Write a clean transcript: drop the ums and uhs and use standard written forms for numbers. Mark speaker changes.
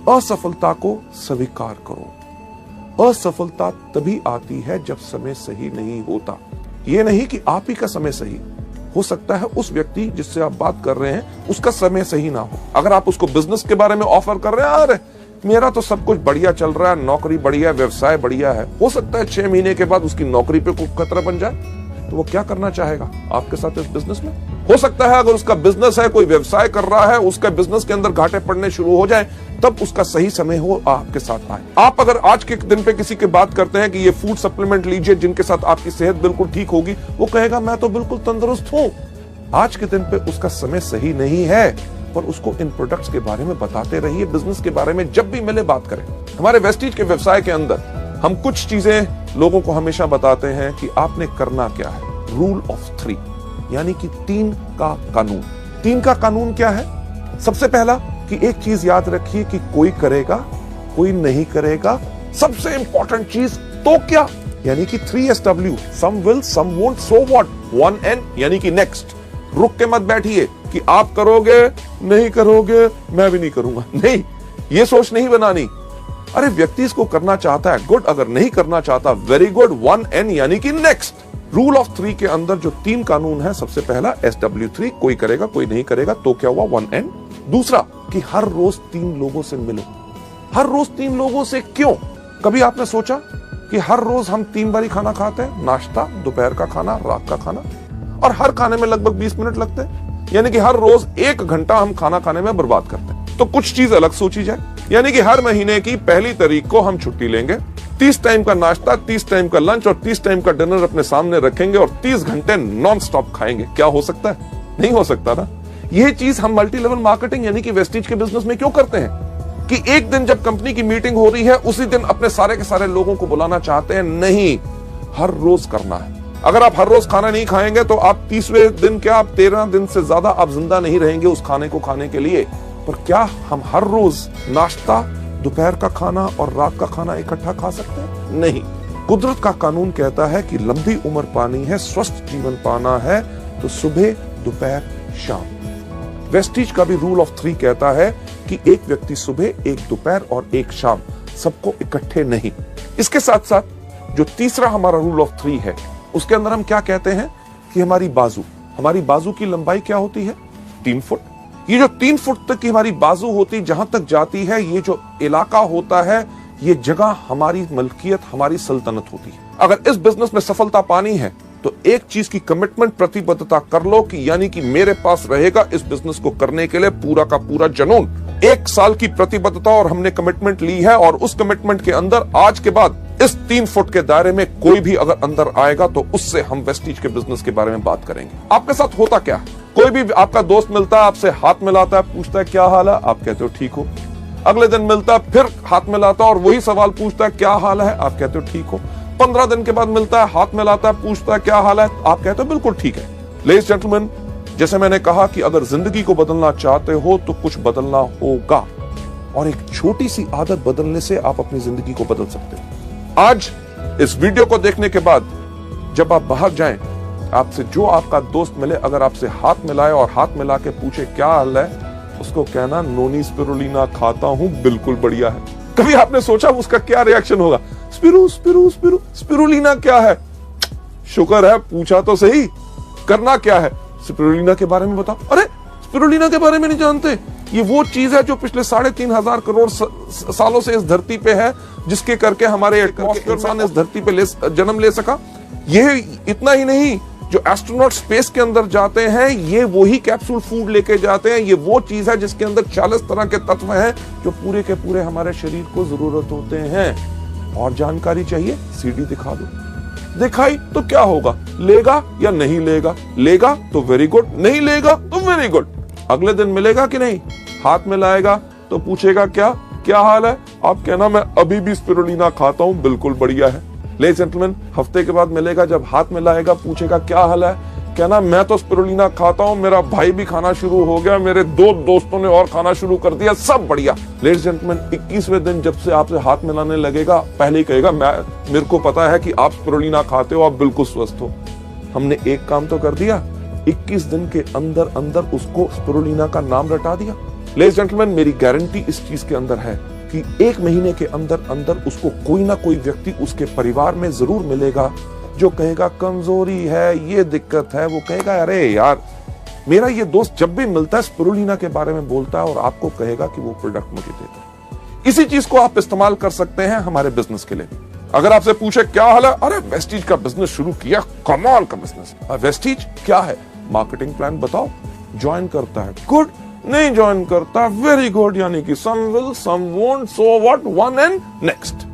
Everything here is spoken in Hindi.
Speaker 1: असफलता को स्वीकार करो। असफलता तभी आती है जब समय सही नहीं होता। यह नहीं कि आप ही का समय सही हो सकता है, उस व्यक्ति जिससे आप बात कर रहे हैं उसका समय सही ना हो। अगर आप उसको बिजनेस के बारे में ऑफर कर रहे हैं, अरे मेरा तो सब कुछ बढ़िया चल रहा है, नौकरी बढ़िया है, व्यवसाय बढ़िया है, हो सकता है 6 महीने के बाद उसकी नौकरी पे कोई खतरा बन जाए, तो वो क्या करना चाहेगा आपके साथ इस बिजनेस में? हो सकता है अगर उसका बिजनेस है, कोई व्यवसाय कर रहा है, उसका बिजनेस के अंदर घाटे पड़ने शुरू हो जाए, तब उसका सही समय हो आपके साथ आए। आप अगर आज के दिन पे किसी की बात करते हैं कि ये फूड सप्लीमेंट लीजिए जिनके साथ आपकी सेहत बिल्कुल ठीक होगी, वो कहेगा मैं तो बिल्कुल तंदुरुस्त हूं। आज के दिन पे उसका समय सही नहीं है, पर उसको इन प्रोडक्ट्स के बारे में बताते रहिए। बिजनेस के बारे में जब भी मिले बात करें। हमारे वेस्टीज के व्यवसाय के अंदर हम कुछ चीजें लोगों को हमेशा बताते हैं कि आपने करना क्या है। रूल ऑफ 3 यानी कि 3 का कानून। 3 का कानून क्या है? सबसे पहला कि एक चीज याद रखिए कि कोई करेगा, कोई नहीं करेगा। सबसे इंपॉर्टेंट चीज तो क्या, यानी कि 3SW, some will, some won't, so what. 1N यानी कि नेक्स्ट। रुक के मत बैठिए कि आप करोगे, नहीं करोगे, मैं भी नहीं करूंगा। नहीं, ये सोच नहीं बनानी। अरे व्यक्ति इसको करना चाहता है, गुड। अगर नहीं करना चाहता, वेरी गुड। 1N यानी कि नेक्स्ट। रूल ऑफ 3 के अंदर जो 3 कानून है, सबसे पहला SW3, कोई करेगा, कोई नहीं करेगा, तो क्या हुआ? 1N। दूसरा कि हर रोज 3 लोगों से मिलो। हर रोज 3 लोगों से क्यों? कभी आपने सोचा कि हर रोज हम 3 बारी खाना खाते हैं? नाश्ता, दोपहर का खाना, रात का खाना, और हर खाने में लगभग 20 मिनट लगते हैं, यानी कि हर रोज 1 घंटा हम खाना खाने में बर्बाद करते हैं। तो कुछ चीज अलग सोची जाए, यानी कि हर महीने की पहली तारीख को हम छुट्टी लेंगे, 30 टाइम का नाश्ता, 30 टाइम का लंच और 30 टाइम का डिनर अपने सामने रखेंगे और 30 घंटे नॉन स्टॉप खाएंगे। क्या हो सकता है? नहीं हो सकता ना। यह चीज हम मल्टी लेवल मार्केटिंग यानी कि वेस्टीज के बिजनेस में क्यों करते हैं कि एक दिन जब कंपनी की मीटिंग हो रही है उसी दिन अपने सारे के सारे लोगों को बुलाना चाहते हैं? नहीं, हर रोज करना है। अगर आप हर रोज खाना नहीं खाएंगे तो आप 30वें दिन क्या, आप 13 दिन से ज्यादा आप जिंदा नहीं रहेंगे उस खाने को खाने के लिए। पर क्या हम हर रोज नाश्ता, दोपहर का खाना और रात का खाना इकट्ठा खा सकते हैं? नहीं। कुदरत का कानून कहता है कि लंबी उम्र पानी है, स्वस्थ जीवन पाना है, तो सुबह, दोपहर, शाम। वेस्टीज का भी रूल ऑफ 3 कहता है कि एक व्यक्ति सुबह, एक दोपहर और एक शाम, सबको इकट्ठे नहीं। इसके साथ साथ जो तीसरा हमारा रूल ऑफ 3 है, उसके अंदर हम क्या कहते हैं कि हमारी बाजू की लंबाई क्या होती है? 3 फुट। ये जो 3 फुट तक की हमारी बाजू होती, जहां तक जाती है, ये जो इलाका होता है, ये जगह हमारी मलकियत, हमारी सल्तनत होती है। अगर इस बिजनेस में सफलता पानी है तो एक चीज की कमिटमेंट, प्रतिबद्धता कर लो कि यानी कि मेरे पास रहेगा इस बिजनेस को करने के लिए पूरा का पूरा जुनून। 1 साल की प्रतिबद्धता और हमने कमिटमेंट ली है, और उस कमिटमेंट के अंदर आज के बाद इस 3 फुट के दायरे में कोई भी अगर अंदर आएगा तो उससे हम वेस्टीज के बिजनेस के बारे में बात करेंगे। आपके साथ होता क्या है? कोई भी आपका दोस्त मिलता है, आपसे हाथ मिलाता है, पूछता है क्या हाल है, आप कहते हो ठीक हो। अगले दिन मिलता है, फिर हाथ मिलाता है और वही सवाल पूछता है क्या हाल है, आप कहते हो ठीक हो। 15 दिन के बाद मिलता है, हाथ मिलाता है, पूछता है क्या हाल है, आप कहते हो बिल्कुल ठीक है। लेडीज जेंटलमैन, जैसे मैंने कहा कि अगर जिंदगी को बदलना चाहते हो तो कुछ बदलना होगा, और एक छोटी सी आदत बदलने से आप अपनी जिंदगी को बदल सकते हो। आज इस वीडियो को देखने के बाद जब आप बाहर जाएं, आपसे जो आपका दोस्त मिले, अगर आपसे हाथ मिलाए और हाथ मिला के पूछे क्या हाल है, उसको कहना नोनी स्पिरुलिना खाता हूं, बिल्कुल बढ़िया है। कभी आपने सोचा उसका क्या रिएक्शन होगा? स्पिरुलिना क्या है? शुक्र है पूछा तो सही। करना क्या है? स्पिरुलिना के बारे में बताओ। अरे स्पिरुलिना के बारे में नहीं जानते? ये वो चीज है जो पिछले 3.5 करोड़ सालों से इस धरती पे है, जिसके करके हमारे इंसान इस धरती पे जन्म ले सका। ये इतना ही नहीं, जो एस्ट्रोनॉट स्पेस के अंदर जाते हैं, ये वही कैप्सूल फूड लेके जाते हैं। ये वो चीज है जिसके अंदर 40 तरह के तत्व हैं जो पूरे के पूरे हमारे शरीर को जरूरत होते हैं। और जानकारी चाहिए? सीडी दिखा दो। दिखाई तो क्या होगा? लेगा या नहीं लेगा? लेगा तो वेरी गुड, नहीं लेगा तो वेरी गुड। अगले दिन मिलेगा कि नहीं? हाथ मिलाएगा तो पूछेगा क्या हाल है? आप कहना मैं अभी भी स्पिरुलिना खाता हूं, बिल्कुल बढ़िया है। लेडीज जेंटलमैन, हफ्ते के बाद मिलेगा, जब हाथ मिलाएगा पूछेगा क्या हाल है, कहना मैं तो स्पिरुलिना खाता हूं, मेरा भाई भी खाना शुरू हो गया, मेरे 2 दोस्तों ने और खाना शुरू कर दिया, सब बढ़िया। लेडीज जेंटलमैन, 21वें दिन जब से आपसे हाथ मिलाने लगेगा, पहले ही कहेगा मेरे को पता है कि आप स्पिरुलिना खाते हो, आप बिल्कुल स्वस्थ हो। हमने एक काम तो कर दिया, 21 दिन के अंदर अंदर उसको स्पिरुलिना का नाम रटा दिया। लेडीज जेंटलमैन, मेरी गारंटी इस चीज के अंदर है कि 1 महीने के अंदर अंदर उसको कोई ना कोई व्यक्ति उसके परिवार में जरूर मिलेगा जो कहेगा कमजोरी है, ये दिक्कत है। वो कहेगा अरे यार, मेरा ये दोस्त जब भी मिलता है स्पिरुलिना के बारे में बोलता है और आपको कहेगा कि वो प्रोडक्ट मुझे देता है। इसी चीज को आप इस्तेमाल कर सकते हैं हमारे बिजनेस के लिए। अगर आपसे पूछे क्या हाल है, अरे वेस्टीज का बिजनेस शुरू किया, कमाल का बिजनेस। वेस्टीज क्या है, मार्केटिंग प्लान बताओ। ज्वाइन करता है, गुड। नहीं ज्वाइन करता, वेरी गुड। यानी कि some will, some won't, so what, one and next.